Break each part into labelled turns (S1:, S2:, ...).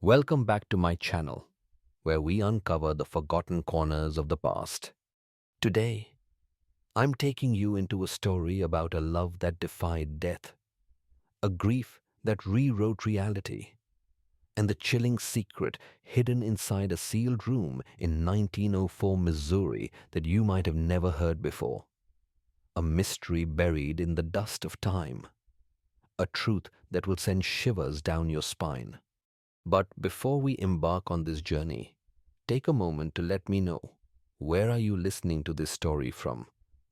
S1: Welcome back to my channel, where we uncover the forgotten corners of the past. Today, I'm taking you into a story about a love that defied death, a grief that rewrote reality, and the chilling secret hidden inside a sealed room in 1904 Missouri that you might have never heard before. A mystery buried in the dust of time, a truth that will send shivers down your spine. But before we embark on this journey, take a moment to let me know, where are you listening to this story from?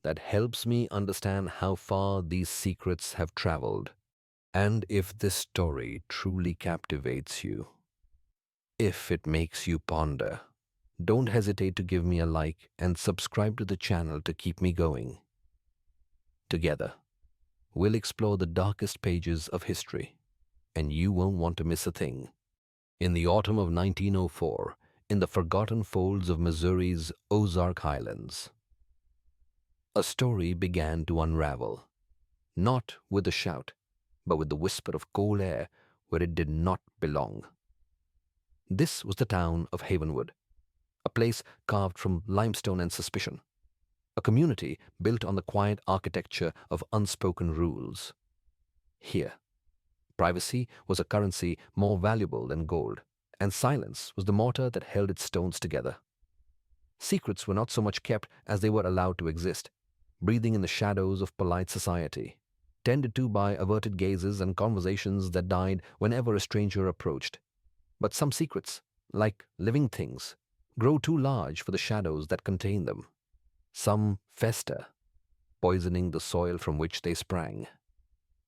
S1: That helps me understand how far these secrets have traveled, and if this story truly captivates you, if it makes you ponder. Don't hesitate to give me a like and subscribe to the channel to keep me going. Together, we'll explore the darkest pages of history, and you won't want to miss a thing. In the autumn of 1904, in the forgotten folds of Missouri's Ozark Highlands, a story began to unravel, not with a shout, but with the whisper of cold air where it did not belong. This was the town of Havenwood, a place carved from limestone and suspicion, a community built on the quiet architecture of unspoken rules. Here, privacy was a currency more valuable than gold, and silence was the mortar that held its stones together. Secrets were not so much kept as they were allowed to exist, breathing in the shadows of polite society, tended to by averted gazes and conversations that died whenever a stranger approached. But some secrets, like living things, grow too large for the shadows that contain them. Some fester, poisoning the soil from which they sprang.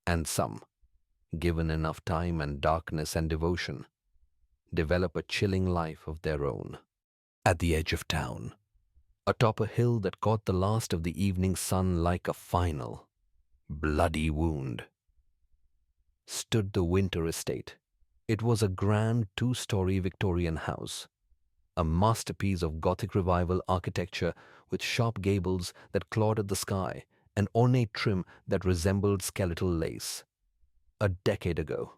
S1: And some, given enough time and darkness and devotion, develop a chilling life of their own. At the edge of town, atop a hill that caught the last of the evening sun like a final, bloody wound, stood the Winter Estate. It was a grand two-story Victorian house, a masterpiece of Gothic Revival architecture with sharp gables that clawed at the sky and ornate trim that resembled skeletal lace. A decade ago,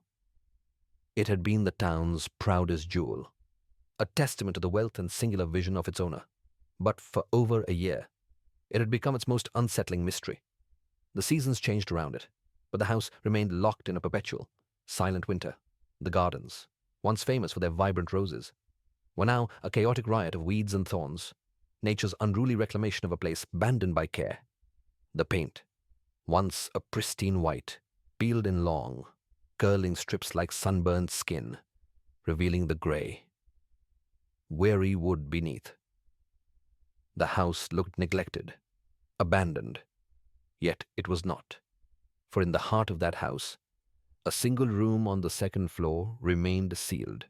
S1: it had been the town's proudest jewel, a testament to the wealth and singular vision of its owner. But for over a year, it had become its most unsettling mystery. The seasons changed around it, but the house remained locked in a perpetual, silent winter. The gardens, once famous for their vibrant roses, were now a chaotic riot of weeds and thorns, nature's unruly reclamation of a place abandoned by care. The paint, once a pristine white, peeled in long, curling strips like sunburned skin, revealing the gray, weary wood beneath. The house looked neglected, abandoned, yet it was not, for in the heart of that house, a single room on the second floor remained sealed.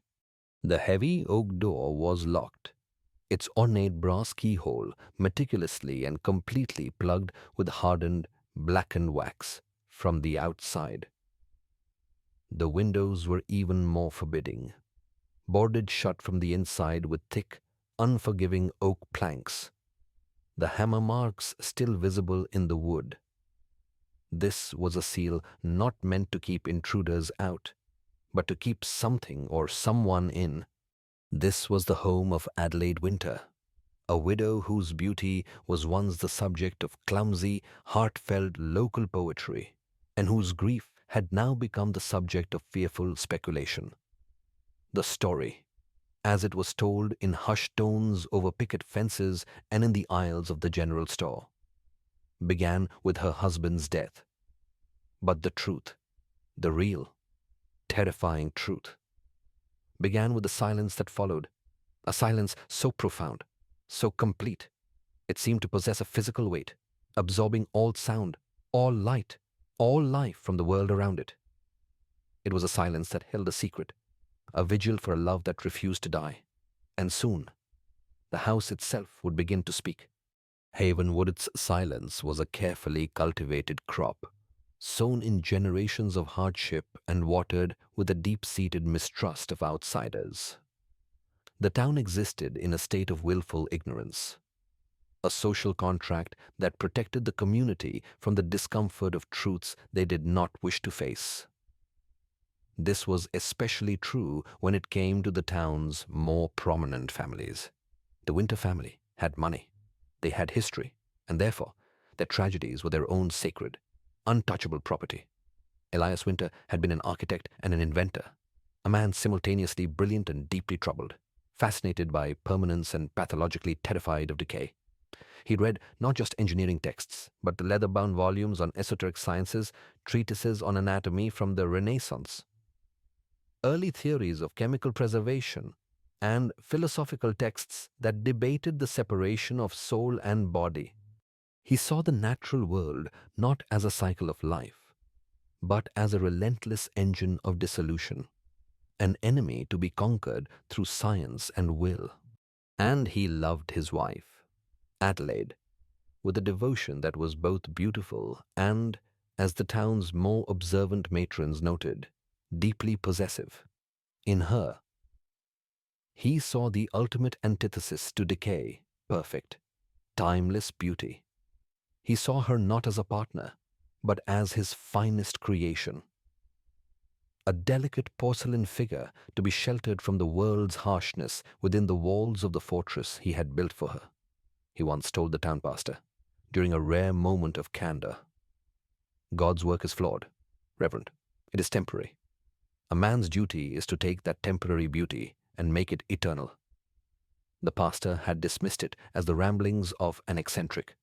S1: The heavy oak door was locked, its ornate brass keyhole meticulously and completely plugged with hardened, blackened wax from the outside. The windows were even more forbidding, boarded shut from the inside with thick, unforgiving oak planks, the hammer marks still visible in the wood. This was a seal not meant to keep intruders out, but to keep something or someone in. This was the home of Adelaide Winter, a widow whose beauty was once the subject of clumsy, heartfelt local poetry, and whose grief had now become the subject of fearful speculation. The story, as it was told in hushed tones over picket fences and in the aisles of the general store, began with her husband's death. But the truth, the real, terrifying truth, began with the silence that followed, a silence so profound, so complete, it seemed to possess a physical weight, absorbing all sound, all light, all life from the world around it. It was a silence that held a secret, a vigil for a love that refused to die. And soon, the house itself would begin to speak. Havenwood's silence was a carefully cultivated crop, sown in generations of hardship and watered with a deep-seated mistrust of outsiders. The town existed in a state of willful ignorance, a social contract that protected the community from the discomfort of truths they did not wish to face. This was especially true when it came to the town's more prominent families. The Winter family had money, they had history, and therefore their tragedies were their own sacred, untouchable property. Elias Winter had been an architect and an inventor, a man simultaneously brilliant and deeply troubled, fascinated by permanence and pathologically terrified of decay. He read not just engineering texts, but the leather-bound volumes on esoteric sciences, treatises on anatomy from the Renaissance, early theories of chemical preservation, and philosophical texts that debated the separation of soul and body. He saw the natural world not as a cycle of life, but as a relentless engine of dissolution, an enemy to be conquered through science and will. And he loved his wife, Adelaide, with a devotion that was both beautiful and, as the town's more observant matrons noted, deeply possessive. In her, he saw the ultimate antithesis to decay, perfect, timeless beauty. He saw her not as a partner, but as his finest creation, a delicate porcelain figure to be sheltered from the world's harshness within the walls of the fortress he had built for her. He once told the town pastor, during a rare moment of candor, "God's work is flawed, Reverend. It is temporary. A man's duty is to take that temporary beauty and make it eternal." The pastor had dismissed it as the ramblings of an eccentric,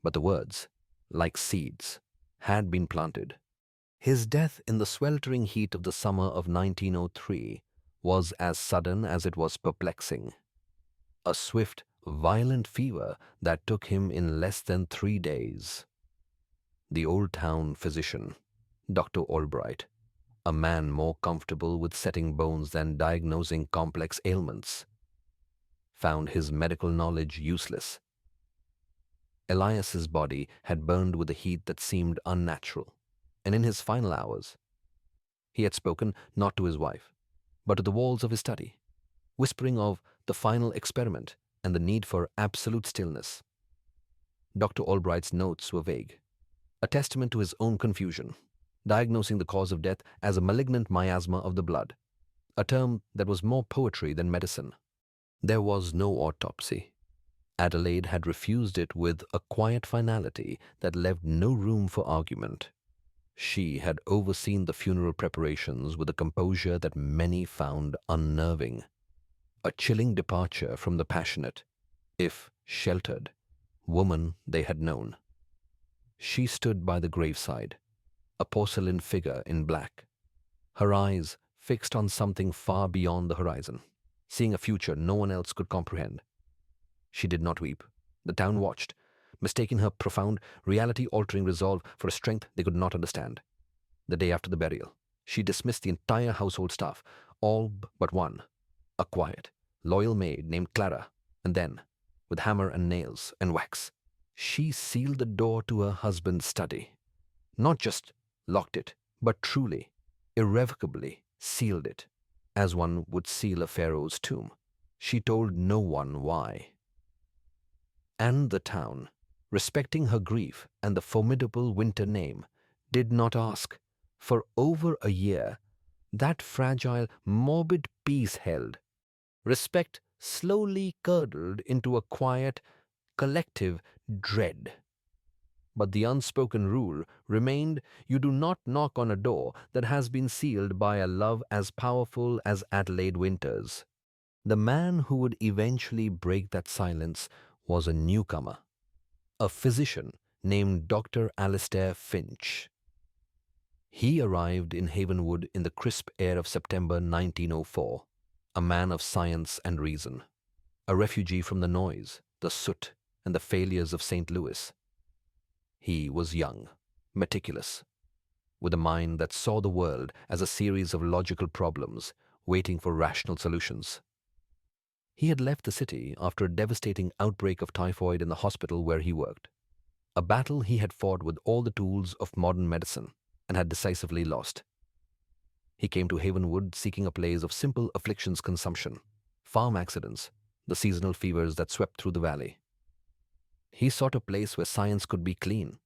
S1: but the words, like seeds, had been planted. His death in the sweltering heat of the summer of 1903 was as sudden as it was perplexing. A swift, violent fever that took him in less than 3 days. The old town physician, Dr. Albright, a man more comfortable with setting bones than diagnosing complex ailments, found his medical knowledge useless. Elias's body had burned with a heat that seemed unnatural, and in his final hours, he had spoken not to his wife, but to the walls of his study, whispering of the final experiment and the need for absolute stillness. Dr. Albright's notes were vague, a testament to his own confusion, diagnosing the cause of death as a malignant miasma of the blood, a term that was more poetry than medicine. There was no autopsy. Adelaide had refused it with a quiet finality that left no room for argument. She had overseen the funeral preparations with a composure that many found unnerving, a chilling departure from the passionate, if sheltered, woman they had known. She stood by the graveside, a porcelain figure in black, her eyes fixed on something far beyond the horizon, seeing a future no one else could comprehend. She did not weep. The town watched, mistaking her profound, reality-altering resolve for a strength they could not understand. The day after the burial, she dismissed the entire household staff, all but one, a quiet, loyal maid named Clara, and then, with hammer and nails and wax, she sealed the door to her husband's study. Not just locked it, but truly, irrevocably sealed it, as one would seal a pharaoh's tomb. She told no one why. And the town, respecting her grief and the formidable Winter name, did not ask. For over a year, that fragile, morbid peace held. Respect slowly curdled into a quiet, collective dread. But the unspoken rule remained: you do not knock on a door that has been sealed by a love as powerful as Adelaide Winter's. The man who would eventually break that silence was a newcomer, a physician named Dr. Alistair Finch. He arrived in Havenwood in the crisp air of September 1904, a man of science and reason, a refugee from the noise, the soot, and the failures of St. Louis. He was young, meticulous, with a mind that saw the world as a series of logical problems waiting for rational solutions. He had left the city after a devastating outbreak of typhoid in the hospital where he worked, a battle he had fought with all the tools of modern medicine and had decisively lost. He came to Havenwood seeking a place of simple afflictions consumption, farm accidents, the seasonal fevers that swept through the valley. He sought a place where science could be clean,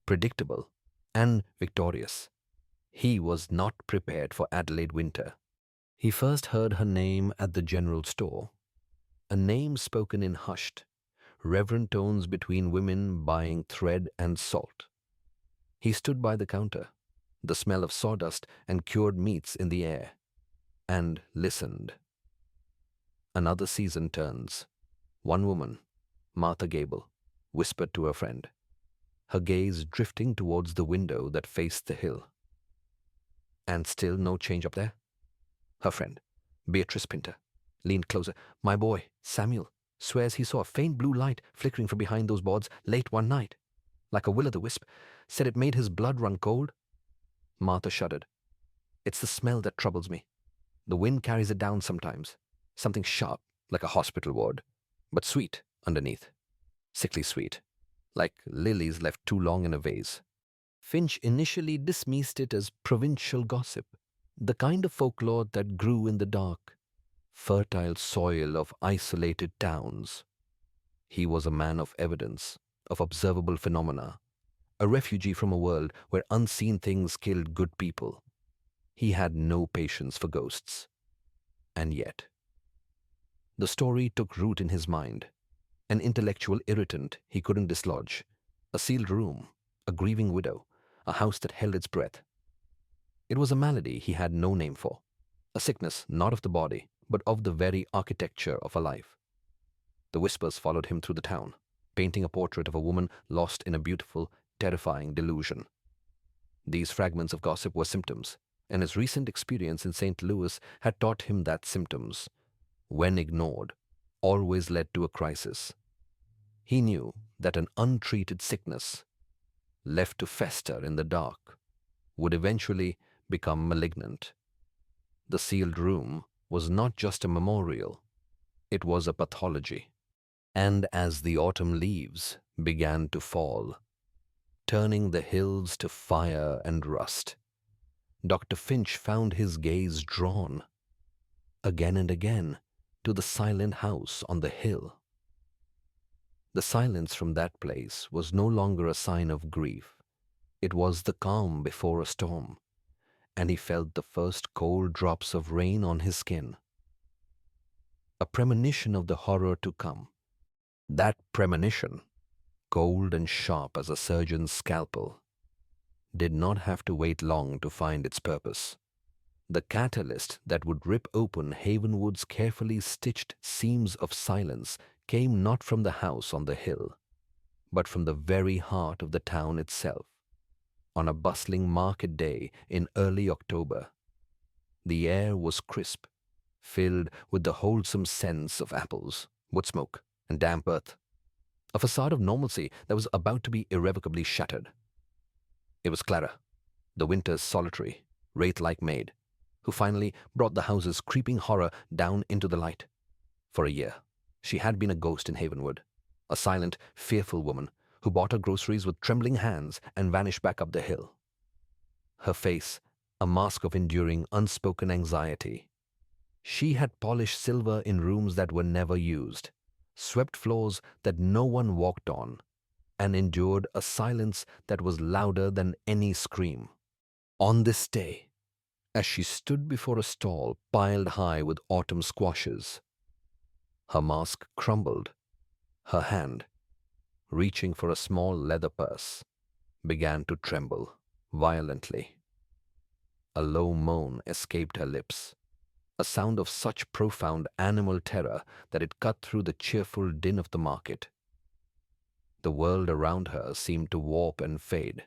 S1: predictable, and victorious. He was not prepared for Adelaide winter. He first heard her name at the general store, a name spoken in hushed, reverent tones between women buying thread and salt. He stood by the counter, the smell of sawdust and cured meats in the air, and listened. Another season turns. One woman, Martha Gable, whispered to her friend, her gaze drifting towards the window that faced the hill. And still no change up there? Her friend, Beatrice Pinter, leaned closer. My boy, Samuel, swears he saw a faint blue light flickering from behind those boards late one night, like a will-o'-the-wisp. Said it made his blood run cold. Martha shuddered. It's the smell that troubles me. The wind carries it down sometimes. Something sharp, like a hospital ward, but sweet underneath. Sickly sweet, like lilies left too long in a vase. Finch initially dismissed it as provincial gossip, the kind of folklore that grew in the dark, fertile soil of isolated towns. He was a man of evidence, of observable phenomena, a refugee from a world where unseen things killed good people. He had no patience for ghosts. And yet, the story took root in his mind, an intellectual irritant he couldn't dislodge, a sealed room, a grieving widow, a house that held its breath. It was a malady he had no name for, a sickness not of the body, but of the very architecture of a life. The whispers followed him through the town, painting a portrait of a woman lost in a beautiful, terrifying delusion. These fragments of gossip were symptoms, and his recent experience in St. Louis had taught him that symptoms, when ignored, always led to a crisis. He knew that an untreated sickness, left to fester in the dark, would eventually become malignant. The sealed room was not just a memorial, it was a pathology. And as the autumn leaves began to fall, turning the hills to fire and rust, Dr. Finch found his gaze drawn, again and again, to the silent house on the hill. The silence from that place was no longer a sign of grief. It was the calm before a storm, and he felt the first cold drops of rain on his skin. A premonition of the horror to come. That premonition, cold and sharp as a surgeon's scalpel, did not have to wait long to find its purpose. The catalyst that would rip open Havenwood's carefully stitched seams of silence came not from the house on the hill, but from the very heart of the town itself. On a bustling market day in early October, the air was crisp, filled with the wholesome scents of apples, wood smoke, and damp earth, a facade of normalcy that was about to be irrevocably shattered. It was Clara, the winter's solitary, wraith-like maid, who finally brought the house's creeping horror down into the light. For a year, she had been a ghost in Havenwood, a silent, fearful woman who bought her groceries with trembling hands and vanished back up the hill. Her face, a mask of enduring, unspoken anxiety. She had polished silver in rooms that were never used, swept floors that no one walked on, and endured a silence that was louder than any scream. On this day, as she stood before a stall piled high with autumn squashes, her mask crumbled. Her hand, reaching for a small leather purse, began to tremble violently. A low moan escaped her lips, a sound of such profound animal terror that it cut through the cheerful din of the market. The world around her seemed to warp and fade,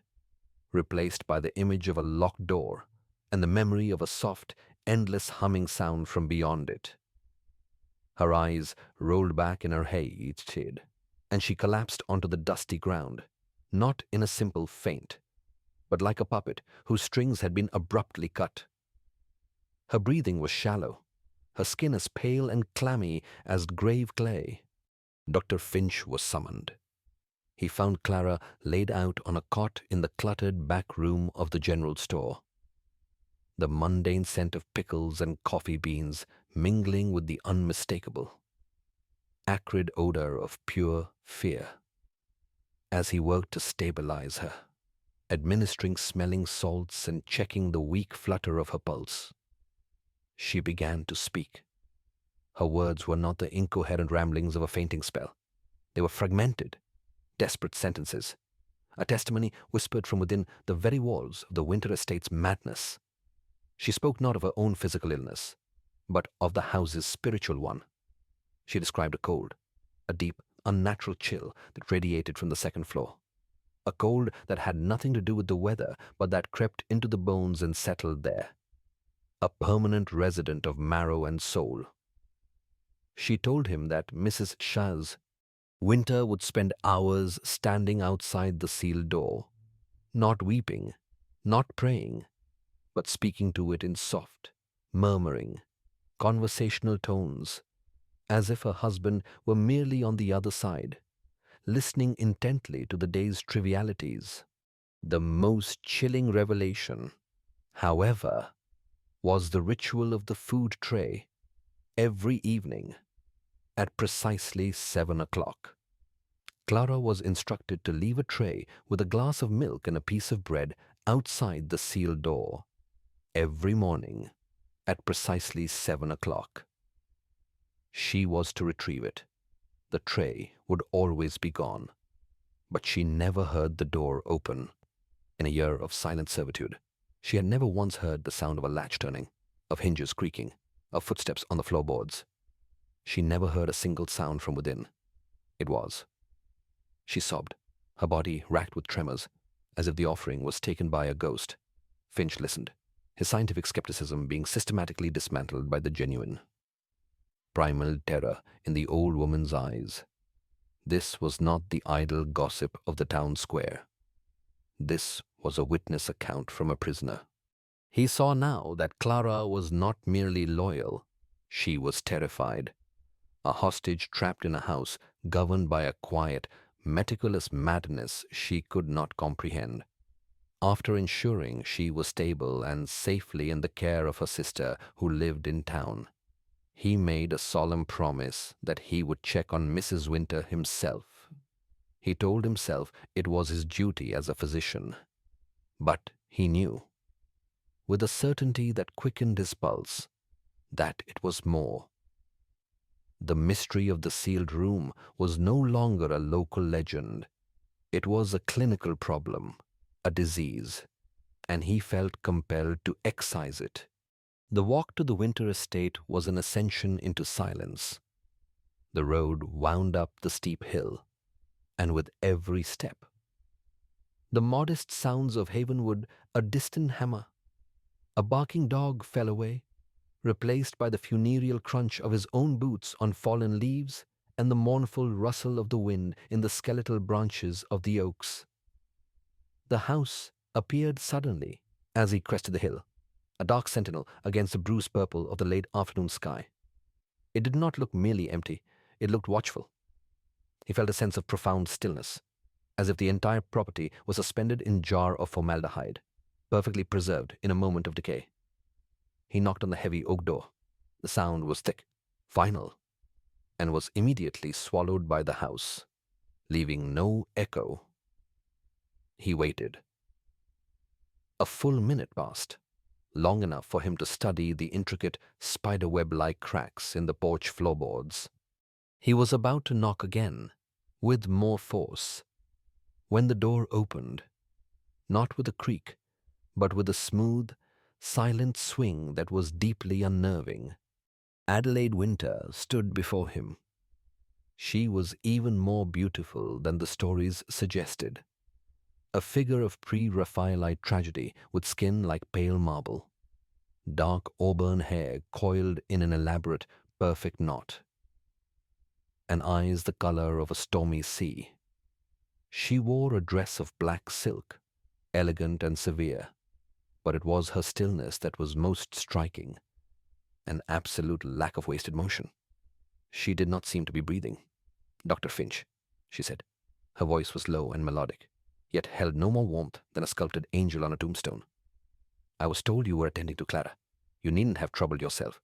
S1: replaced by the image of a locked door and the memory of a soft, endless humming sound from beyond it. Her eyes rolled back in her head, and she collapsed onto the dusty ground, not in a simple faint, but like a puppet whose strings had been abruptly cut. Her breathing was shallow, her skin as pale and clammy as grave clay. Dr. Finch was summoned. He found Clara laid out on a cot in the cluttered back room of the general store, the mundane scent of pickles and coffee beans mingling with the unmistakable, acrid odor of pure fear. As he worked to stabilize her, administering smelling salts and checking the weak flutter of her pulse. She began to speak. Her words were not the incoherent ramblings of a fainting spell. They were fragmented, desperate sentences, a testimony whispered from within the very walls of the Winter Estate's madness. She spoke not of her own physical illness, but of the house's spiritual one. She described a cold, a deep, unnatural chill that radiated from the second floor. A cold that had nothing to do with the weather, but that crept into the bones and settled there. A permanent resident of marrow and soul. She told him that Mrs. Shah's Winter would spend hours standing outside the sealed door, not weeping, not praying, but speaking to it in soft, murmuring, conversational tones, as if her husband were merely on the other side, listening intently to the day's trivialities. The most chilling revelation, however, was the ritual of the food tray every evening at precisely 7 o'clock. Clara was instructed to leave a tray with a glass of milk and a piece of bread outside the sealed door every morning at precisely 7 o'clock. She was to retrieve it. The tray would always be gone, but she never heard the door open. In a year of silent servitude, she had never once heard the sound of a latch turning, of hinges creaking, of footsteps on the floorboards. She never heard a single sound from within. It was. She sobbed, her body racked with tremors, as if the offering was taken by a ghost. Finch listened, his scientific skepticism being systematically dismantled by the genuine. Primal terror in the old woman's eyes. This was not the idle gossip of the town square. This was a witness account from a prisoner. He saw now that Clara was not merely loyal, she was terrified. A hostage trapped in a house governed by a quiet, meticulous madness she could not comprehend. After ensuring she was stable and safely in the care of her sister who lived in town, he made a solemn promise that he would check on Mrs. Winter himself. He told himself it was his duty as a physician. But he knew, with a certainty that quickened his pulse, that it was more. The mystery of the sealed room was no longer a local legend. It was a clinical problem, a disease, and he felt compelled to excise it. The walk to the Winter Estate was an ascension into silence. The road wound up the steep hill, and with every step, the modest sounds of Havenwood, a distant hammer, a barking dog fell away, replaced by the funereal crunch of his own boots on fallen leaves and the mournful rustle of the wind in the skeletal branches of the oaks. The house appeared suddenly as he crested the hill, a dark sentinel against the bruised purple of the late afternoon sky. It did not look merely empty, it looked watchful. He felt a sense of profound stillness, as if the entire property was suspended in jar of formaldehyde, perfectly preserved in a moment of decay. He knocked on the heavy oak door. The sound was thick, final, and was immediately swallowed by the house, leaving no echo. He waited. A full minute passed, long enough for him to study the intricate spiderweb-like cracks in the porch floorboards. He was about to knock again, with more force, when the door opened, not with a creak, but with a smooth, silent swing that was deeply unnerving. Adelaide Winter stood before him. She was even more beautiful than the stories suggested. A figure of pre-Raphaelite tragedy with skin like pale marble, dark auburn hair coiled in an elaborate, perfect knot, and eyes the color of a stormy sea. She wore a dress of black silk, elegant and severe, but it was her stillness that was most striking, an absolute lack of wasted motion. She did not seem to be breathing. "Dr. Finch," she said. Her voice was low and melodic, yet held no more warmth than a sculpted angel on a tombstone. "I was told you were attending to Clara. You needn't have troubled yourself.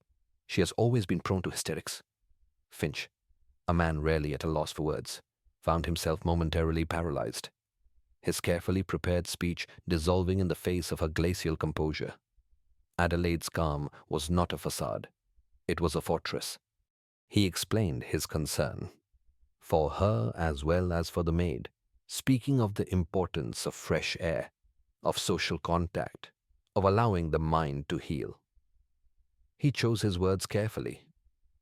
S1: She has always been prone to hysterics." Finch, a man rarely at a loss for words, found himself momentarily paralyzed. his carefully prepared speech dissolving in the face of her glacial composure. Adelaide's calm was not a facade. It was a fortress. He explained his concern, for her as well as for the maid, speaking of the importance of fresh air, of social contact, of allowing the mind to heal. He chose his words carefully,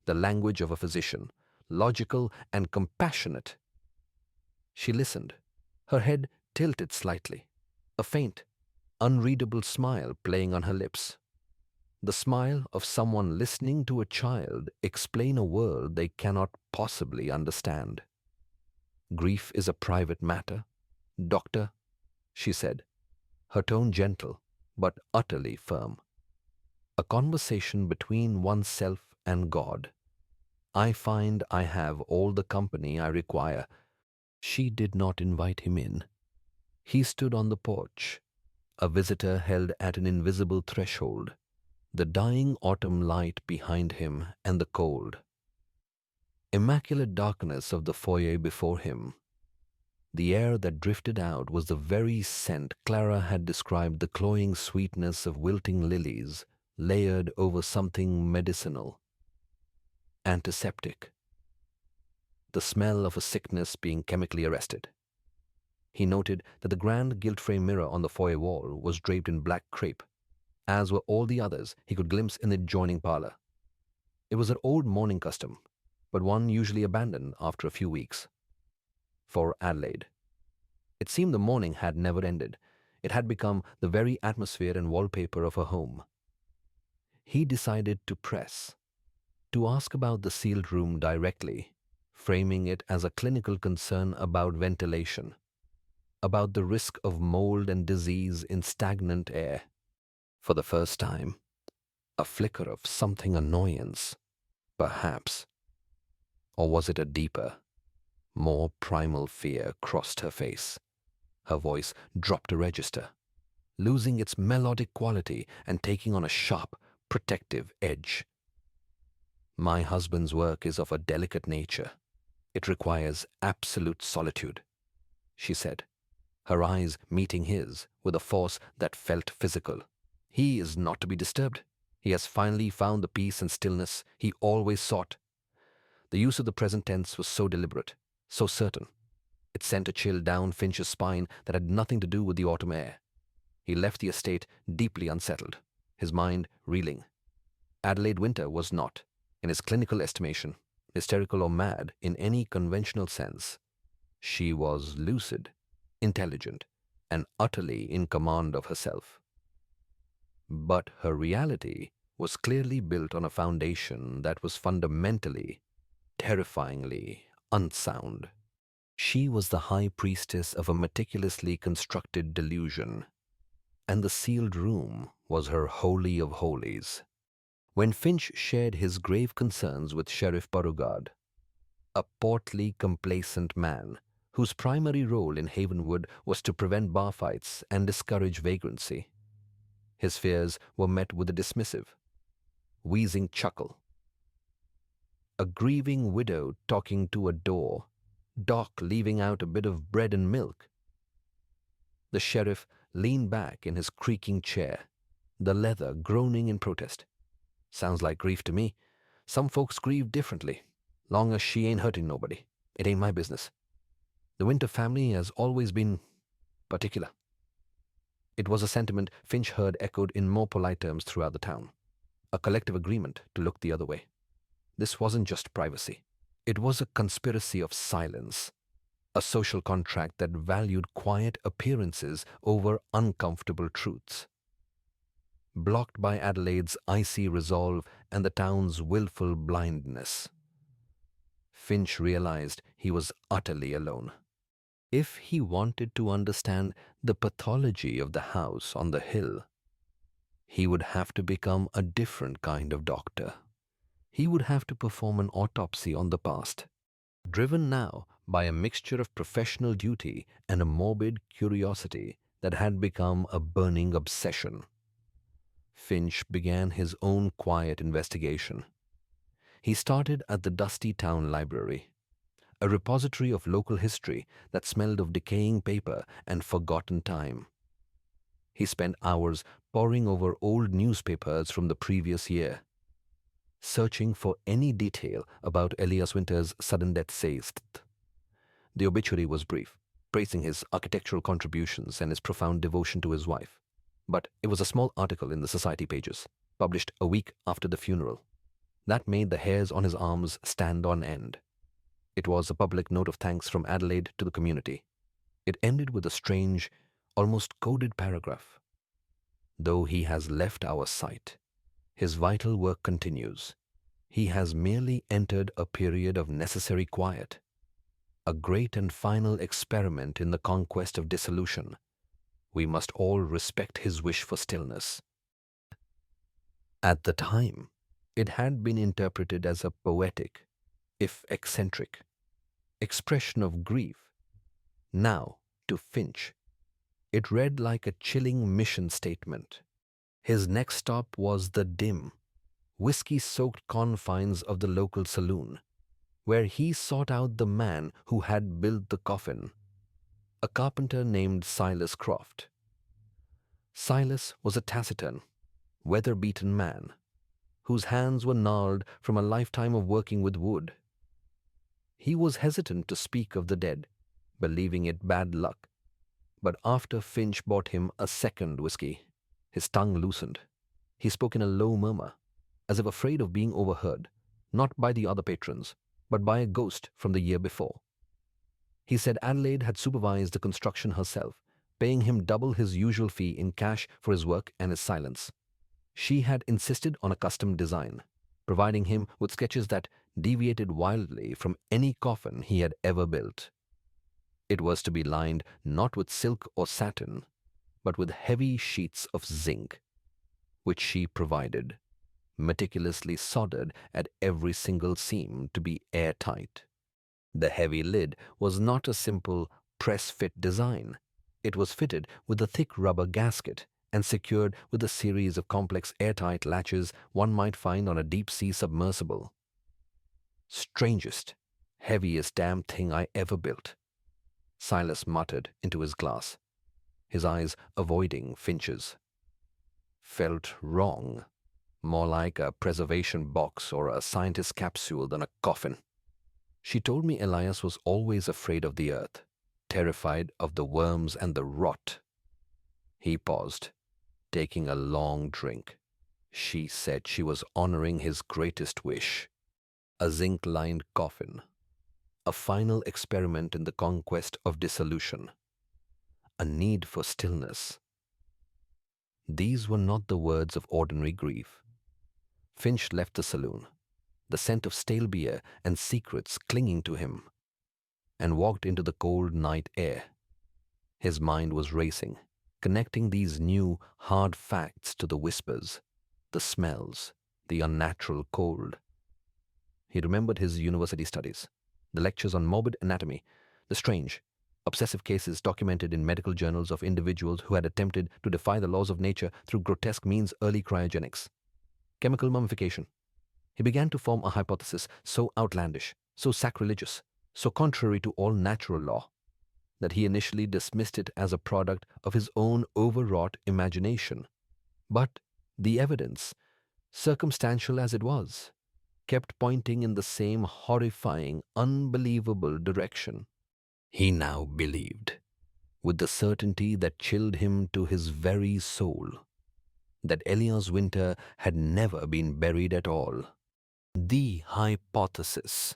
S1: the language of a physician, logical and compassionate. She listened, her head tilted slightly, a faint, unreadable smile playing on her lips. The smile of someone listening to a child explain a world they cannot possibly understand. Grief is a private matter, doctor, she said, her tone gentle but utterly firm. A conversation between oneself and God. I find I have all the company I require. She did not invite him in. He stood on the porch, a visitor held at an invisible threshold, the dying autumn light behind him and the cold, immaculate darkness of the foyer before him. The air that drifted out was the very scent Clara had described, the cloying sweetness of wilting lilies layered over something medicinal, antiseptic, the smell of a sickness being chemically arrested. He noted that the grand gilt-frame mirror on the foyer wall was draped in black crepe, as were all the others he could glimpse in the adjoining parlor. It was an old mourning custom, but one usually abandoned after a few weeks. For Adelaide, it seemed the mourning had never ended. It had become the very atmosphere and wallpaper of her home. He decided to press, to ask about the sealed room directly, framing it as a clinical concern about ventilation, about the risk of mold and disease in stagnant air. For the first time, a flicker of something annoyance, perhaps. Or was it a deeper, more primal fear crossed her face? Her voice dropped a register, losing its melodic quality and taking on a sharp, protective edge. My husband's work is of a delicate nature. It requires absolute solitude, she said, her eyes meeting his with a force that felt physical. He is not to be disturbed. He has finally found the peace and stillness he always sought. The use of the present tense was so deliberate, so certain. It sent a chill down Finch's spine that had nothing to do with the autumn air. He left the estate deeply unsettled, his mind reeling. Adelaide Winter was not, in his clinical estimation, hysterical or mad in any conventional sense. She was lucid, intelligent, and utterly in command of herself. But her reality was clearly built on a foundation that was fundamentally, terrifyingly unsound. She was the high priestess of a meticulously constructed delusion, and the sealed room was her holy of holies. When Finch shared his grave concerns with Sheriff Beauregard, a portly, complacent man whose primary role in Havenwood was to prevent bar fights and discourage vagrancy, his fears were met with a dismissive, wheezing chuckle. A grieving widow talking to a door, Doc leaving out a bit of bread and milk. The sheriff leaned back in his creaking chair, the leather groaning in protest. Sounds like grief to me. Some folks grieve differently. Long as she ain't hurting nobody, it ain't my business. The Winter family has always been particular. It was a sentiment Finch heard echoed in more polite terms throughout the town. A collective agreement to look the other way. This wasn't just privacy. It was a conspiracy of silence, a social contract that valued quiet appearances over uncomfortable truths. Blocked by Adelaide's icy resolve and the town's willful blindness, Finch realized he was utterly alone. If he wanted to understand the pathology of the house on the hill, he would have to become a different kind of doctor. He would have to perform an autopsy on the past, driven now by a mixture of professional duty and a morbid curiosity that had become a burning obsession. Finch began his own quiet investigation. He started at the dusty town library, a repository of local history that smelled of decaying paper and forgotten time. He spent hours poring over old newspapers from the previous year, searching for any detail about Elias Winter's sudden death says. The obituary was brief, praising his architectural contributions and his profound devotion to his wife. But it was a small article in the society pages, published a week after the funeral. That made the hairs on his arms stand on end. It was a public note of thanks from Adelaide to the community. It ended with a strange, almost coded paragraph. Though he has left our sight, his vital work continues. He has merely entered a period of necessary quiet, a great and final experiment in the conquest of dissolution. We must all respect his wish for stillness. At the time, it had been interpreted as a poetic, if eccentric, expression of grief. Now, to Finch, it read like a chilling mission statement. His next stop was the dim, whiskey-soaked confines of the local saloon, where he sought out the man who had built the coffin, a carpenter named Silas Croft. Silas was a taciturn, weather-beaten man, whose hands were gnarled from a lifetime of working with wood. He was hesitant to speak of the dead, believing it bad luck, but after Finch bought him a second whiskey, his tongue loosened. He spoke in a low murmur, as if afraid of being overheard, not by the other patrons, but by a ghost from the year before. He said Adelaide had supervised the construction herself, paying him double his usual fee in cash for his work and his silence. She had insisted on a custom design, providing him with sketches that deviated wildly from any coffin he had ever built. It was to be lined not with silk or satin, but with heavy sheets of zinc, which she provided, meticulously soldered at every single seam to be airtight. The heavy lid was not a simple press-fit design. It was fitted with a thick rubber gasket and secured with a series of complex airtight latches one might find on a deep-sea submersible. "Strangest, heaviest damn thing I ever built," Silas muttered into his glass, his eyes avoiding Finch's. "Felt wrong. More like a preservation box or a scientist's capsule than a coffin." She told me Elias was always afraid of the earth, terrified of the worms and the rot. He paused, taking a long drink. She said she was honoring his greatest wish, a zinc-lined coffin, a final experiment in the conquest of dissolution, a need for stillness. These were not the words of ordinary grief. Finch left the saloon, the scent of stale beer and secrets clinging to him, and walked into the cold night air. His mind was racing, connecting these new, hard facts to the whispers, the smells, the unnatural cold. He remembered his university studies, the lectures on morbid anatomy, the strange, obsessive cases documented in medical journals of individuals who had attempted to defy the laws of nature through grotesque means, early cryogenics, chemical mummification. He began to form a hypothesis so outlandish, so sacrilegious, so contrary to all natural law, that he initially dismissed it as a product of his own overwrought imagination. But the evidence, circumstantial as it was, kept pointing in the same horrifying, unbelievable direction. He now believed, with the certainty that chilled him to his very soul, that Elias Winter had never been buried at all. The hypothesis,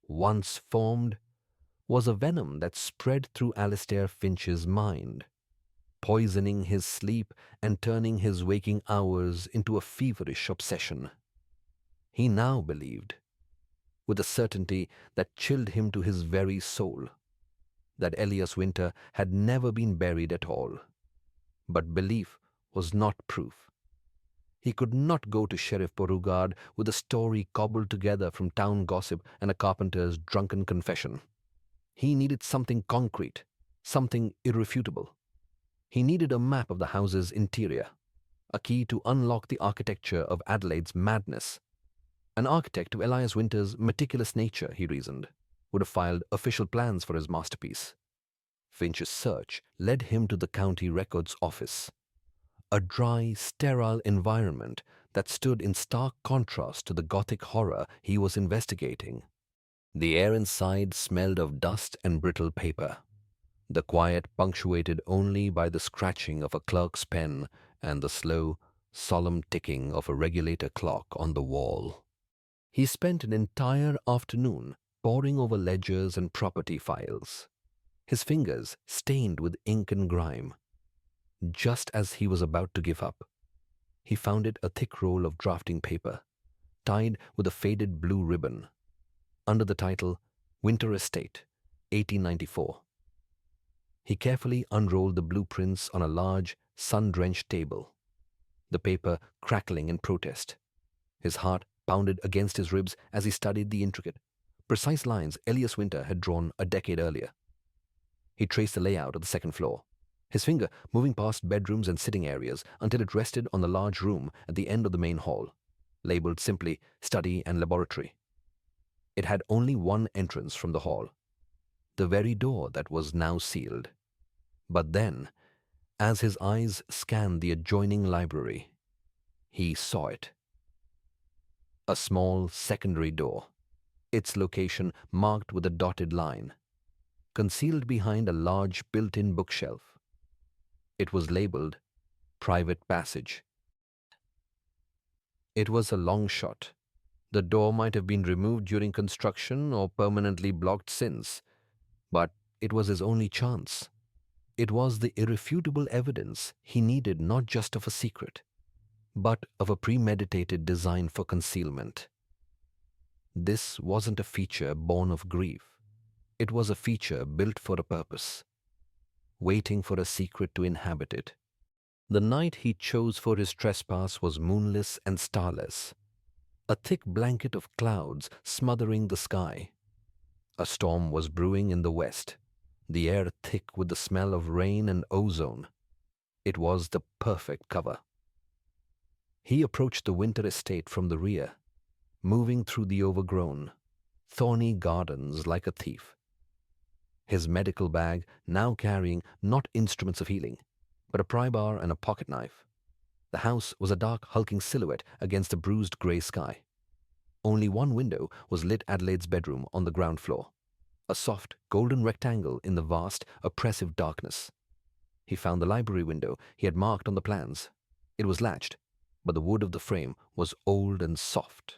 S1: once formed, was a venom that spread through Alistair Finch's mind, poisoning his sleep and turning his waking hours into a feverish obsession. He now believed, with a certainty that chilled him to his very soul, that Elias Winter had never been buried at all. But belief was not proof. He could not go to Sheriff Beauregard with a story cobbled together from town gossip and a carpenter's drunken confession. He needed something concrete, something irrefutable. He needed a map of the house's interior, a key to unlock the architecture of Adelaide's madness. An architect of Elias Winter's meticulous nature, he reasoned, would have filed official plans for his masterpiece. Finch's search led him to the county records office, a dry, sterile environment that stood in stark contrast to the gothic horror he was investigating. The air inside smelled of dust and brittle paper, the quiet punctuated only by the scratching of a clerk's pen and the slow, solemn ticking of a regulator clock on the wall. He spent an entire afternoon poring over ledgers and property files, his fingers stained with ink and grime. Just as he was about to give up, he found it a thick roll of drafting paper, tied with a faded blue ribbon, under the title Winter Estate, 1894. He carefully unrolled the blueprints on a large, sun-drenched table, the paper crackling in protest. His heart pounded against his ribs as he studied the intricate, precise lines Elias Winter had drawn a decade earlier. He traced the layout of the second floor, his finger moving past bedrooms and sitting areas until it rested on the large room at the end of the main hall, labeled simply Study and Laboratory. It had only one entrance from the hall, the very door that was now sealed. But then, as his eyes scanned the adjoining library, he saw it. A small secondary door, its location marked with a dotted line, concealed behind a large built-in bookshelf. It was labeled Private Passage. It was a long shot. The door might have been removed during construction or permanently blocked since, but it was his only chance. It was the irrefutable evidence he needed not just of a secret, but of a premeditated design for concealment. This wasn't a feature born of grief. It was a feature built for a purpose, waiting for a secret to inhabit it. The night he chose for his trespass was moonless and starless, a thick blanket of clouds smothering the sky. A storm was brewing in the west, the air thick with the smell of rain and ozone. It was the perfect cover. He approached the Winter Estate from the rear, moving through the overgrown, thorny gardens like a thief. His medical bag now carrying not instruments of healing, but a pry bar and a pocket knife. The house was a dark, hulking silhouette against the bruised grey sky. Only one window was lit Adelaide's bedroom on the ground floor, a soft, golden rectangle in the vast, oppressive darkness. He found the library window he had marked on the plans. It was latched, but the wood of the frame was old and soft.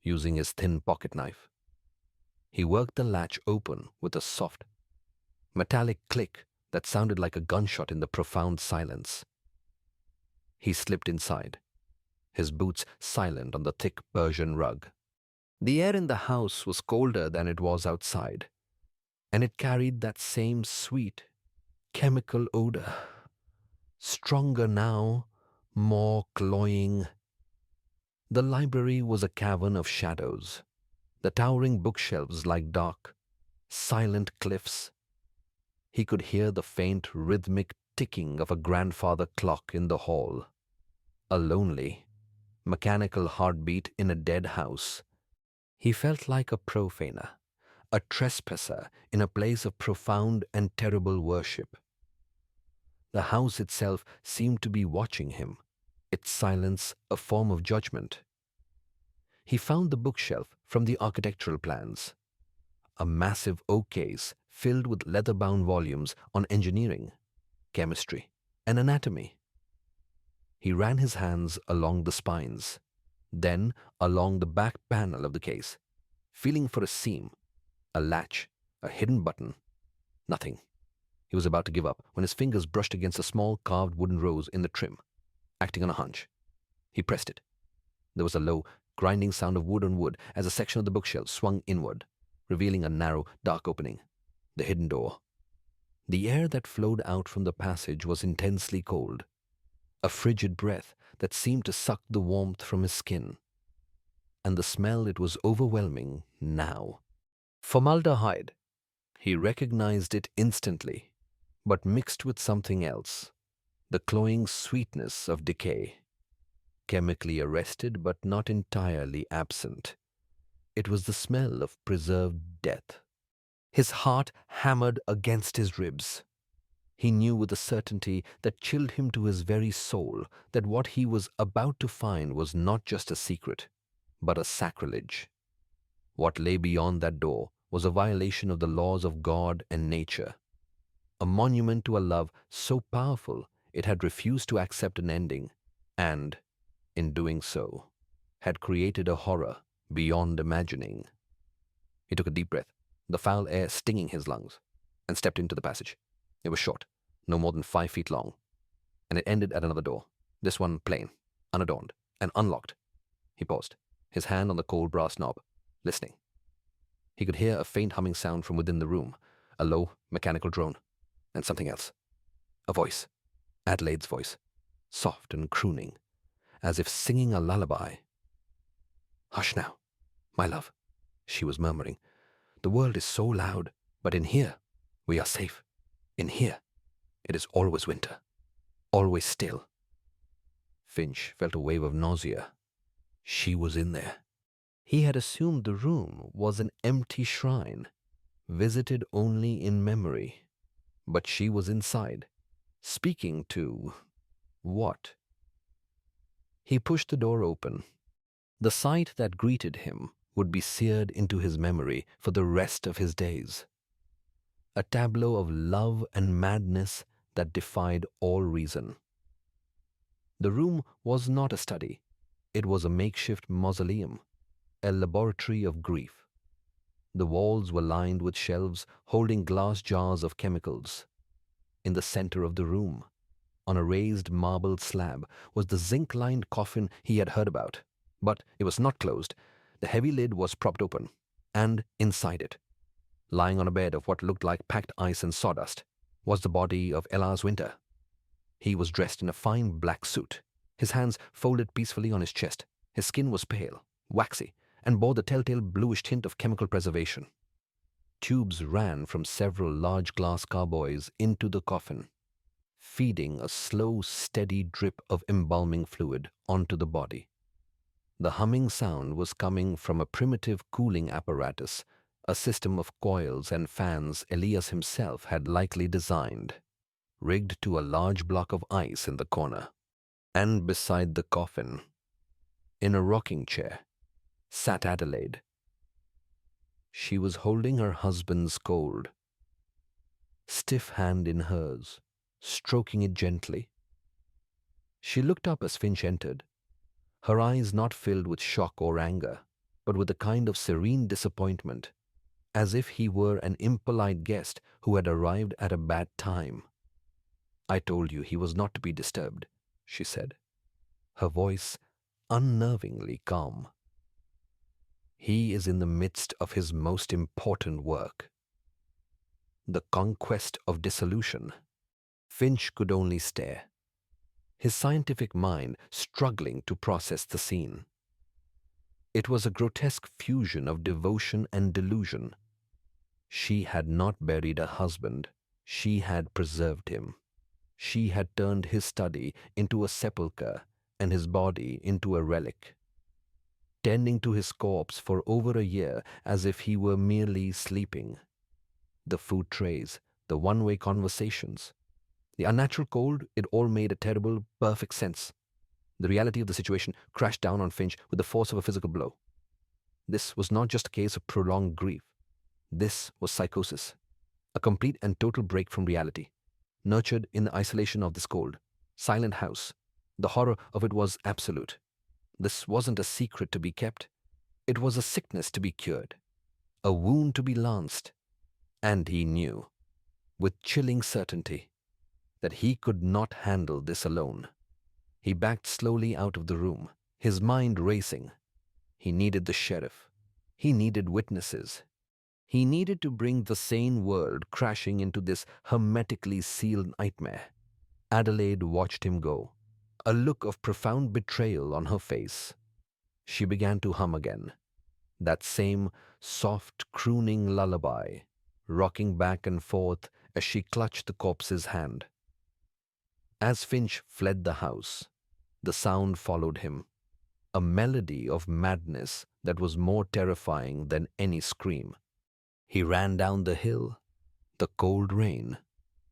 S1: Using his thin pocket knife, he worked the latch open with a soft, metallic click that sounded like a gunshot in the profound silence. He slipped inside, his boots silent on the thick Persian rug. The air in the house was colder than it was outside, and it carried that same sweet, chemical odor, stronger now, more cloying. The library was a cavern of shadows, the towering bookshelves like dark, silent cliffs. He could hear the faint, rhythmic ticking of a grandfather clock in the hall, a lonely, mechanical heartbeat in a dead house. He felt like a profaner, a trespasser in a place of profound and terrible worship. The house itself seemed to be watching him, its silence a form of judgment. He found the bookshelf from the architectural plans, a massive oak case filled with leather-bound volumes on engineering, chemistry, and anatomy. He ran his hands along the spines, then along the back panel of the case, feeling for a seam, a latch, a hidden button. Nothing. He was about to give up when his fingers brushed against a small carved wooden rose in the trim. Acting on a hunch, he pressed it. There was a low, grinding sound of wood on wood as a section of the bookshelf swung inward, revealing a narrow, dark opening, the hidden door. The air that flowed out from the passage was intensely cold, a frigid breath that seemed to suck the warmth from his skin. And the smell, it was overwhelming now. Formaldehyde. He recognized it instantly, but mixed with something else, the cloying sweetness of decay. Chemically arrested but not entirely absent. It was the smell of preserved death. His heart hammered against his ribs. He knew with a certainty that chilled him to his very soul that what he was about to find was not just a secret, but a sacrilege. What lay beyond that door was a violation of the laws of God and nature, a monument to a love so powerful it had refused to accept an ending, and, in doing so, had created a horror beyond imagining. He took a deep breath, the foul air stinging his lungs, and stepped into the passage. It was short, no more than 5 feet long, and it ended at another door, this one plain, unadorned, and unlocked. He paused, his hand on the cold brass knob, listening. He could hear a faint humming sound from within the room, a low, mechanical drone, and something else. A voice, Adelaide's voice, soft and crooning, as if singing a lullaby. "Hush now, my love," she was murmuring. "The world is so loud, but in here we are safe. In here it is always winter, always still." Finch felt a wave of nausea. She was in there. He had assumed the room was an empty shrine, visited only in memory. But she was inside, speaking to what? He pushed the door open. The sight that greeted him would be seared into his memory for the rest of his days. A tableau of love and madness that defied all reason. The room was not a study. It was a makeshift mausoleum, a laboratory of grief. The walls were lined with shelves holding glass jars of chemicals. In the center of the room, on a raised marble slab, was the zinc-lined coffin he had heard about. But it was not closed. The heavy lid was propped open, and inside it, lying on a bed of what looked like packed ice and sawdust, was the body of Elas Winter. He was dressed in a fine black suit, his hands folded peacefully on his chest. His skin was pale, waxy, and bore the telltale bluish tint of chemical preservation. Tubes ran from several large glass carboys into the coffin, feeding a slow, steady drip of embalming fluid onto the body. The humming sound was coming from a primitive cooling apparatus, a system of coils and fans Elias himself had likely designed, rigged to a large block of ice in the corner. And beside the coffin, in a rocking chair, sat Adelaide. She was holding her husband's cold, stiff hand in hers, stroking it gently. She looked up as Finch entered, her eyes not filled with shock or anger, but with a kind of serene disappointment, as if he were an impolite guest who had arrived at a bad time. "I told you he was not to be disturbed," she said, her voice unnervingly calm. "He is in the midst of his most important work, the conquest of dissolution." Finch could only stare, his scientific mind struggling to process the scene. It was a grotesque fusion of devotion and delusion. She had not buried her husband, she had preserved him. She had turned his study into a sepulchre and his body into a relic, tending to his corpse for over a year as if he were merely sleeping. The food trays, the one-way conversations, the unnatural cold, it all made a terrible, perfect sense. The reality of the situation crashed down on Finch with the force of a physical blow. This was not just a case of prolonged grief. This was psychosis, a complete and total break from reality, nurtured in the isolation of this cold, silent house. The horror of it was absolute. This wasn't a secret to be kept. It was a sickness to be cured, a wound to be lanced. And he knew, with chilling certainty, that he could not handle this alone. He backed slowly out of the room, his mind racing. He needed the sheriff. He needed witnesses. He needed to bring the sane world crashing into this hermetically sealed nightmare. Adelaide watched him go, a look of profound betrayal on her face. She began to hum again, that same soft, crooning lullaby, rocking back and forth as she clutched the corpse's hand. As Finch fled the house, the sound followed him, a melody of madness that was more terrifying than any scream. He ran down the hill, the cold rain,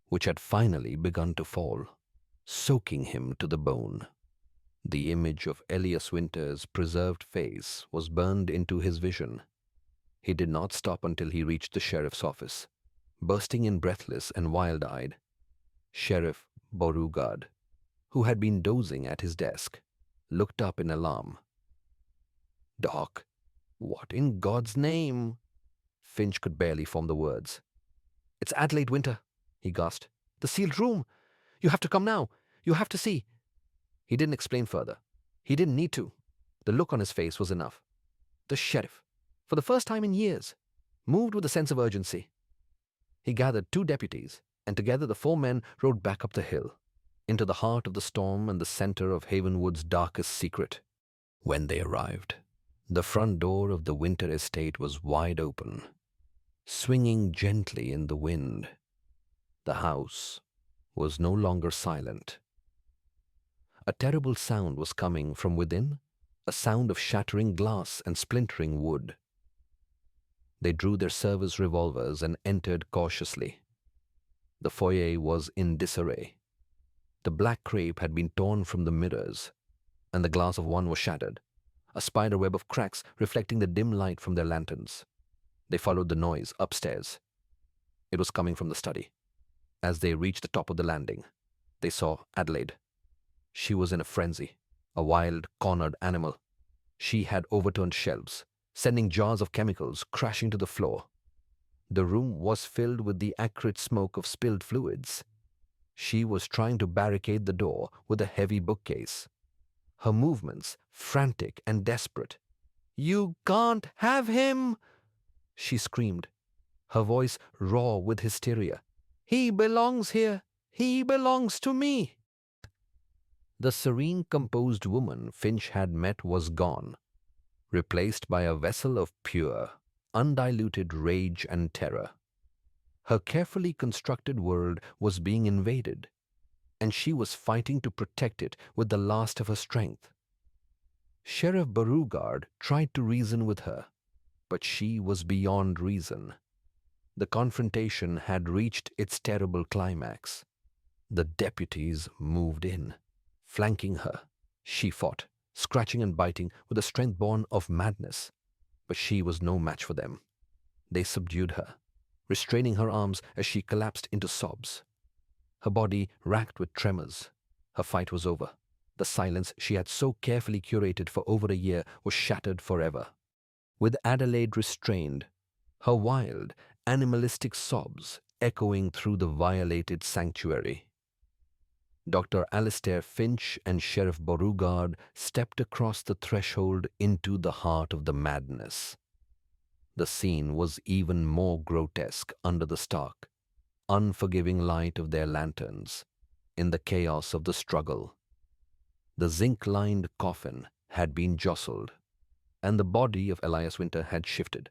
S1: which had finally begun to fall, soaking him to the bone. The image of Elias Winter's preserved face was burned into his vision. He did not stop until he reached the sheriff's office, bursting in breathless and wild-eyed. Sheriff Beauregard, who had been dozing at his desk, looked up in alarm. "Doc, what in God's name?" Finch could barely form the words. "It's Adelaide Winter," he gasped. "The sealed room! You have to come now! You have to see!" He didn't explain further. He didn't need to. The look on his face was enough. The sheriff, for the first time in years, moved with a sense of urgency. He gathered 2 deputies, and together the 4 men rode back up the hill, into the heart of the storm and the center of Havenwood's darkest secret. When they arrived, the front door of the Winter estate was wide open, swinging gently in the wind. The house was no longer silent. A terrible sound was coming from within, a sound of shattering glass and splintering wood. They drew their service revolvers and entered cautiously. The foyer was in disarray. The black crepe had been torn from the mirrors, and the glass of one was shattered, a spider web of cracks reflecting the dim light from their lanterns. They followed the noise upstairs. It was coming from the study. As they reached the top of the landing, they saw Adelaide. She was in a frenzy, a wild, cornered animal. She had overturned shelves, sending jars of chemicals crashing to the floor. The room was filled with the acrid smoke of spilled fluids. She was trying to barricade the door with a heavy bookcase, her movements frantic and desperate. "You can't have him!" she screamed, her voice raw with hysteria. "He belongs here! He belongs to me!" The serene, composed woman Finch had met was gone, replaced by a vessel of pure, undiluted rage and terror. Her carefully constructed world was being invaded, and she was fighting to protect it with the last of her strength. Sheriff Beauregard tried to reason with her, but she was beyond reason. The confrontation had reached its terrible climax. The deputies moved in. Flanking her, she fought, scratching and biting with a strength born of madness. But she was no match for them. They subdued her, restraining her arms as she collapsed into sobs. Her body racked with tremors. Her fight was over. The silence she had so carefully curated for over a year was shattered forever. With Adelaide restrained, her wild, animalistic sobs echoing through the violated sanctuary, Dr. Alistair Finch and Sheriff Beauregard stepped across the threshold into the heart of the madness. The scene was even more grotesque under the stark, unforgiving light of their lanterns. In the chaos of the struggle, the zinc-lined coffin had been jostled, and the body of Elias Winter had shifted.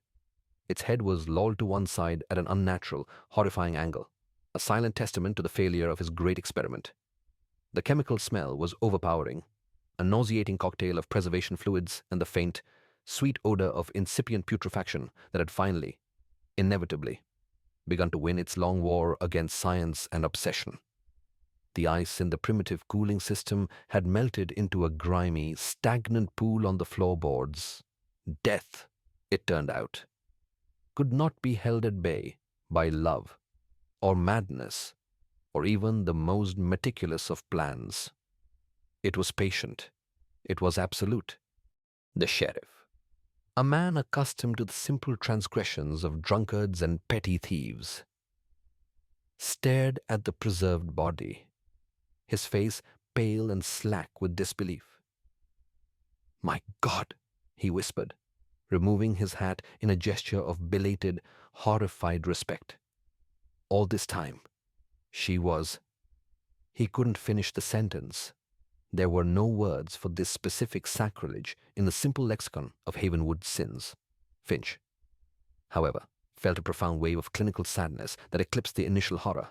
S1: Its head was lolled to one side at an unnatural, horrifying angle, a silent testament to the failure of his great experiment. The chemical smell was overpowering, a nauseating cocktail of preservation fluids and the faint, sweet odor of incipient putrefaction that had finally, inevitably, begun to win its long war against science and obsession. The ice in the primitive cooling system had melted into a grimy, stagnant pool on the floorboards. Death, it turned out, could not be held at bay by love or madness or even the most meticulous of plans. It was patient. It was absolute. The sheriff, a man accustomed to the simple transgressions of drunkards and petty thieves, stared at the preserved body, his face pale and slack with disbelief. "My God," he whispered, removing his hat in a gesture of belated, horrified respect. All this time, she was... He couldn't finish the sentence. There were no words for this specific sacrilege in the simple lexicon of Havenwood's sins. Finch, however, felt a profound wave of clinical sadness that eclipsed the initial horror.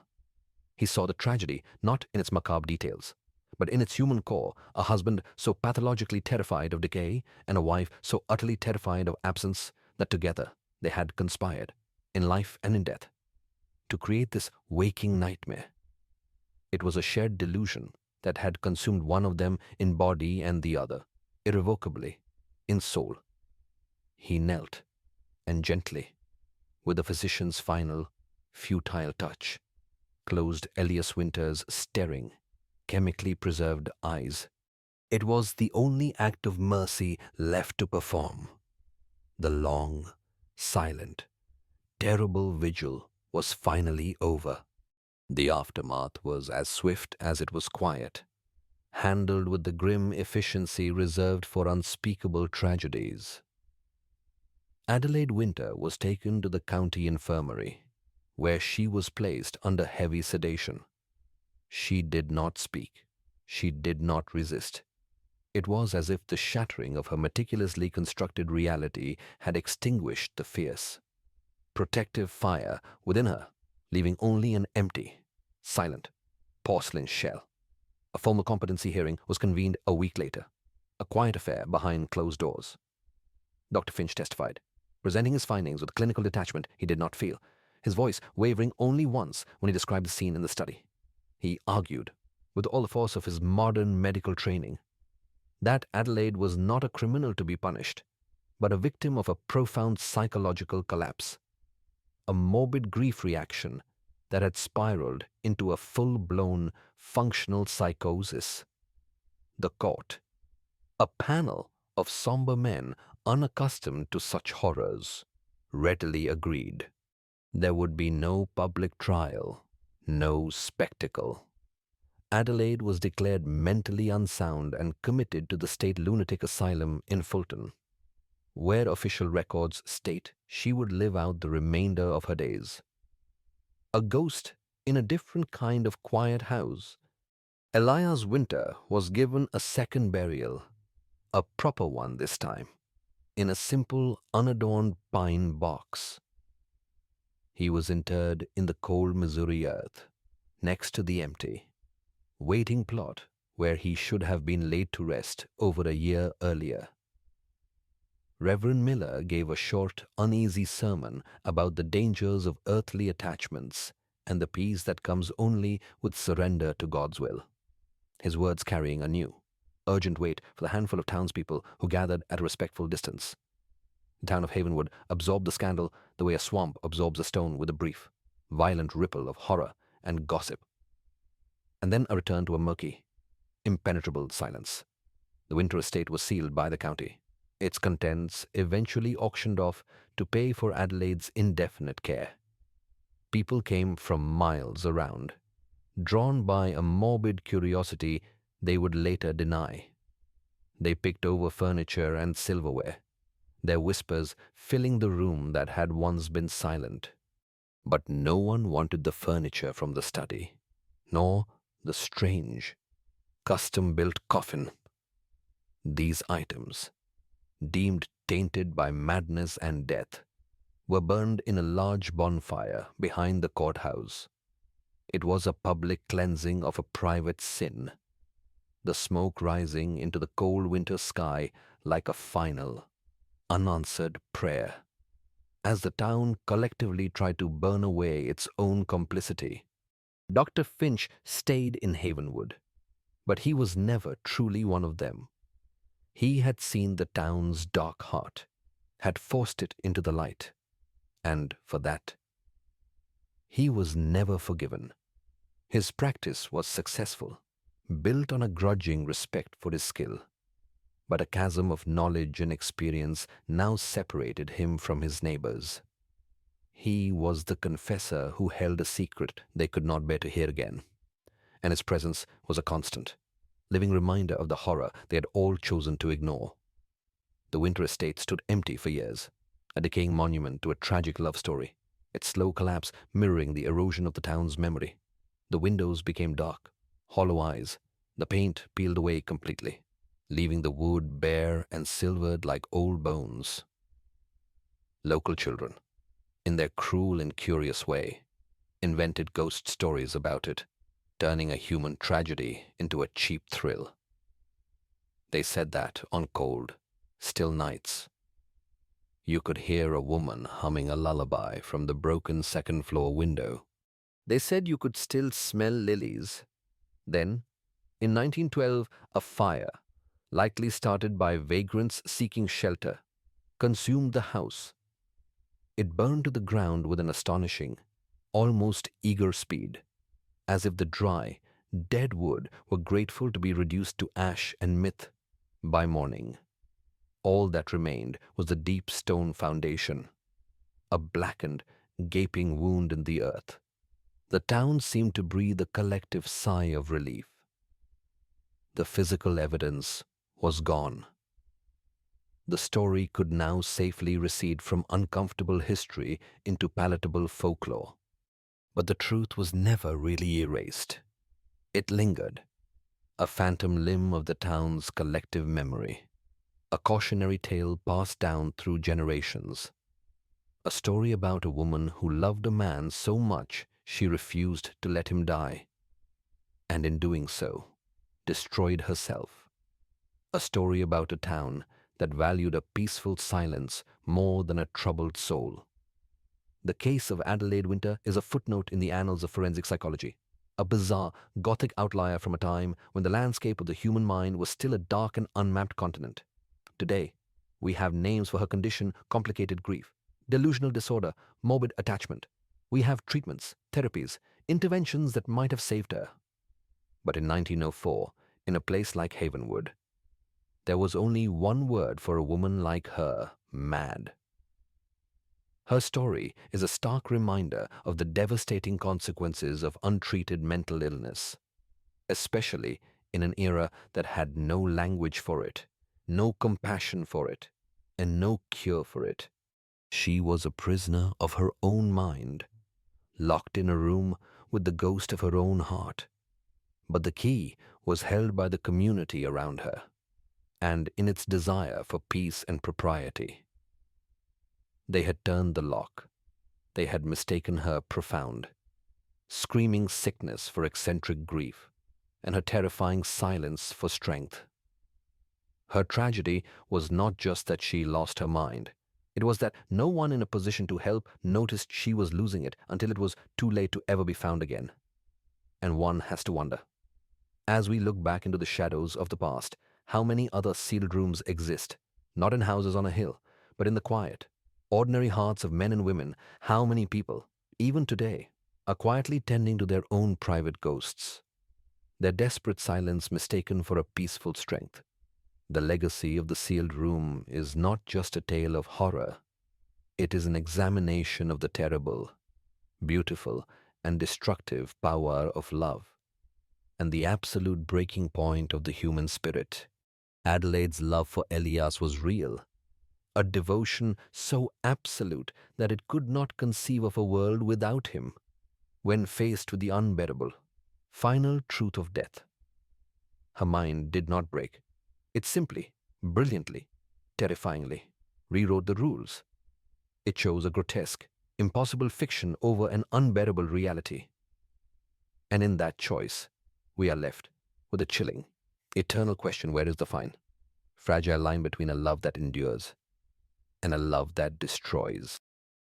S1: He saw the tragedy not in its macabre details, but in its human core, a husband so pathologically terrified of decay and a wife so utterly terrified of absence that together they had conspired, in life and in death, to create this waking nightmare. It was a shared delusion that had consumed one of them in body and the other, irrevocably, in soul. He knelt, and gently, with the physician's final, futile touch, closed Elias Winter's staring, chemically preserved eyes. It was the only act of mercy left to perform. The long, silent, terrible vigil was finally over. The aftermath was as swift as it was quiet, handled with the grim efficiency reserved for unspeakable tragedies. Adelaide Winter was taken to the county infirmary, where she was placed under heavy sedation. She did not speak. She did not resist. It was as if the shattering of her meticulously constructed reality had extinguished the fierce, protective fire within her, leaving only an empty, silent, porcelain shell. A formal competency hearing was convened a week later, a quiet affair behind closed doors. Dr. Finch testified, presenting his findings with clinical detachment he did not feel, his voice wavering only once when he described the scene in the study. He argued, with all the force of his modern medical training, that Adelaide was not a criminal to be punished, but a victim of a profound psychological collapse, a morbid grief reaction that had spiraled into a full-blown functional psychosis. The court, a panel of somber men unaccustomed to such horrors, readily agreed. There would be no public trial, no spectacle. Adelaide was declared mentally unsound and committed to the state lunatic asylum in Fulton, where official records state she would live out the remainder of her days. A ghost in a different kind of quiet house, Elias Winter was given a second burial, a proper one this time, in a simple, unadorned pine box. He was interred in the cold Missouri earth, next to the empty, waiting plot where he should have been laid to rest over a year earlier. Reverend Miller gave a short, uneasy sermon about the dangers of earthly attachments and the peace that comes only with surrender to God's will, his words carrying a new, urgent weight for the handful of townspeople who gathered at a respectful distance. The town of Havenwood absorbed the scandal the way a swamp absorbs a stone with a brief, violent ripple of horror and gossip, and then a return to a murky, impenetrable silence. The Winter estate was sealed by the county, its contents eventually auctioned off to pay for Adelaide's indefinite care. People came from miles around, drawn by a morbid curiosity they would later deny. They picked over furniture and silverware, their whispers filling the room that had once been silent. But no one wanted the furniture from the study, nor the strange, custom-built coffin. These items, deemed tainted by madness and death, were burned in a large bonfire behind the courthouse. It was a public cleansing of a private sin, the smoke rising into the cold winter sky like a final, unanswered prayer, as the town collectively tried to burn away its own complicity. Dr. Finch stayed in Havenwood, but he was never truly one of them. He had seen the town's dark heart, had forced it into the light, and for that, he was never forgiven. His practice was successful, built on a grudging respect for his skill, but a chasm of knowledge and experience now separated him from his neighbors. He was the confessor who held a secret they could not bear to hear again, and his presence was a constant, living reminder of the horror they had all chosen to ignore. The Winter estate stood empty for years, a decaying monument to a tragic love story, its slow collapse mirroring the erosion of the town's memory. The windows became dark, hollow eyes, the paint peeled away completely, leaving the wood bare and silvered like old bones. Local children, in their cruel and curious way, invented ghost stories about it, turning a human tragedy into a cheap thrill. They said that on cold, still nights, You could hear a woman humming a lullaby from the broken second-floor window. They said you could still smell lilies. Then, in 1912, a fire, likely started by vagrants seeking shelter, consumed the house. It burned to the ground with an astonishing, almost eager speed, as if the dry, dead wood were grateful to be reduced to ash and myth by morning. All that remained was the deep stone foundation, a blackened, gaping wound in the earth. The town seemed to breathe a collective sigh of relief. The physical evidence was gone. The story could now safely recede from uncomfortable history into palatable folklore. But the truth was never really erased. It lingered, a phantom limb of the town's collective memory, a cautionary tale passed down through generations, a story about a woman who loved a man so much she refused to let him die, and in doing so, destroyed herself. A story about a town that valued a peaceful silence more than a troubled soul. The case of Adelaide Winter is a footnote in the annals of forensic psychology, a bizarre, gothic outlier from a time when the landscape of the human mind was still a dark and unmapped continent. Today, we have names for her condition: complicated grief, delusional disorder, morbid attachment. We have treatments, therapies, interventions that might have saved her. But in 1904, in a place like Havenwood, there was only one word for a woman like her: mad. Her story is a stark reminder of the devastating consequences of untreated mental illness, especially in an era that had no language for it, no compassion for it, and no cure for it. She was a prisoner of her own mind, locked in a room with the ghost of her own heart. But the key was held by the community around her, and in its desire for peace and propriety. They had turned the lock. They had mistaken her profound, screaming sickness for eccentric grief, and her terrifying silence for strength. Her tragedy was not just that she lost her mind. It was that no one in a position to help noticed she was losing it until it was too late to ever be found again. And one has to wonder, as we look back into the shadows of the past, how many other sealed rooms exist, not in houses on a hill, but in the quiet, ordinary hearts of men and women. How many people, even today, are quietly tending to their own private ghosts, their desperate silence mistaken for a peaceful strength. The legacy of the sealed room is not just a tale of horror. It is an examination of the terrible, beautiful, and destructive power of love, and the absolute breaking point of the human spirit. Adelaide's love for Elias was real, a devotion so absolute that it could not conceive of a world without him. When faced with the unbearable, final truth of death, her mind did not break. It simply, brilliantly, terrifyingly rewrote the rules. It chose a grotesque, impossible fiction over an unbearable reality. And in that choice, we are left with a chilling, eternal question: where is the fine, fragile line between a love that endures and a love that destroys?